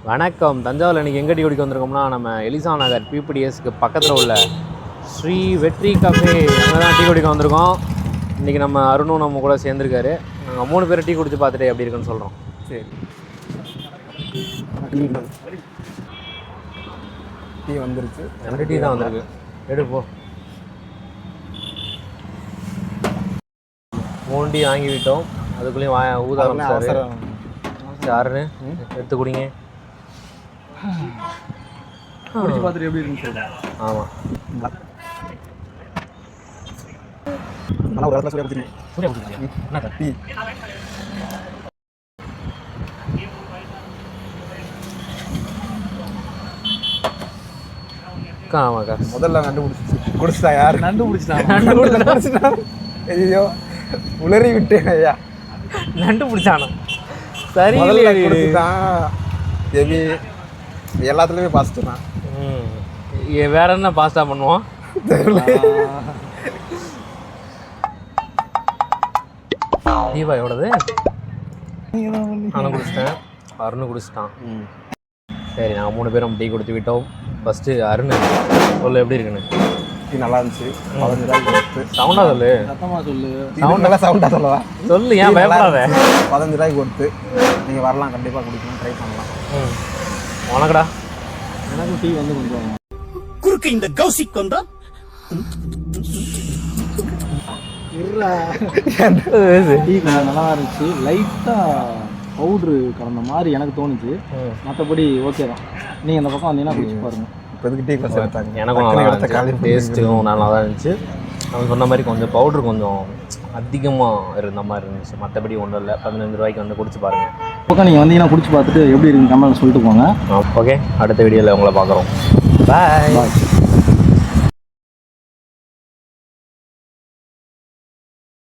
வணக்கம். தஞ்சாவூரில் இன்றைக்கி எங்கே டீ குடிக்க வந்திருக்கோம்னா, நம்ம எலிசா நகர் பிபிடிஎஸ்க்கு பக்கத்தில் உள்ள ஸ்ரீ வெற்றி கஃபே அங்கே தான் டீ குடிக்க வந்திருக்கோம். இன்றைக்கி நம்ம அருணும் நம்ம கூட சேர்ந்துருக்காரு. நாங்கள் 3 பேர் டீ குடிச்சு பார்த்துட்டு எப்படி இருக்குன்னு சொல்கிறோம். சரி, டீ வந்துருச்சு. எனக்கு டீ தான் வந்திருக்கு. எடுப்போ 3 டீ வாங்கி விட்டோம். அதுக்குள்ளேயும் ஊத ஆரம்பிச்சாரு. யாருன்னு எடுத்து குடிங்க. குடிச்சு பார்த்துட்டு எப்படி இருக்குன்னு சொல்கிறேன். ஆமாம், நல்லா ஒரு இடத்துல சூரிய என்ன டீ ஆமாக்கா. முதல்ல குடிச்சிட்டா யார் கண்டுபிடிச்சிட்டான். ஐயோ உளறி விட்டேன் ஐயா. நண்டு பிடிச்சானோ? சரி, குடிச்சுட்டான். ஜெபி எல்லாத்துலேயுமே பாஸ்ட்டு தான். வேற என்ன பாஸ்டா பண்ணுவோம்? தீபா எவ்வளவு? நானும் குடிச்சிட்டேன், அருண் குடிச்சிட்டான். சரி, நாங்கள் 3 பேரும் டீ கொடுத்து விட்டோம். ஃபஸ்ட்டு அருண் சொல்லு எப்படி இருக்குன்னு. டீ நல்லா இருந்துச்சு. 15 ரூபாய்க்கு கொடுத்து. சவுண்டாக சொல்லு. சத்தமாக சொல்லு. நல்லா சவுண்டாக சொல்லவா? சொல்லு, ஏன் பயப்படாத. 15 ரூபாய்க்கு கொடுத்து நீங்கள் வரலாம், கண்டிப்பாக குடிக்கலாம், ட்ரை பண்ணலாம். உனக்குடா? எனக்கு டீ வந்து கொஞ்சம் குறுக்கு இந்த கௌசிக் வந்தா டீ நல்லா இருந்துச்சு. லைட்டாக பவுட்ரு கலந்த மாதிரி எனக்கு தோணுச்சு. மற்றபடி ஓகே தான். நீங்கள் அந்த பக்கம் வந்தீங்கன்னா குடிச்சு பாருங்கள். இப்போ எதுக்கு டீ கிளாஸ் எடுத்தாங்க? எனக்கும் நல்லா இருந்துச்சு. டேஸ்ட்டும் நல்லா தான் இருந்துச்சு. அவங்க சொன்ன மாதிரி கொஞ்சம் பவுட்ரு கொஞ்சம் அதிகமாக இருந்த மாதிரி இருந்துச்சு. மற்றபடி ஒன்றும் இல்லை. 15 ரூபாய்க்கு வந்து குடிச்சு பாருங்கள். பக்கம் நீங்கள் வந்தீங்கன்னா குடிச்சு பார்த்துட்டு எப்படி இருக்குன்னு கமெண்ட்ல சொல்லிட்டு போங்க. ஓகே, அடுத்த வீடியோவில் உங்களை பார்க்குறோம். பாய்.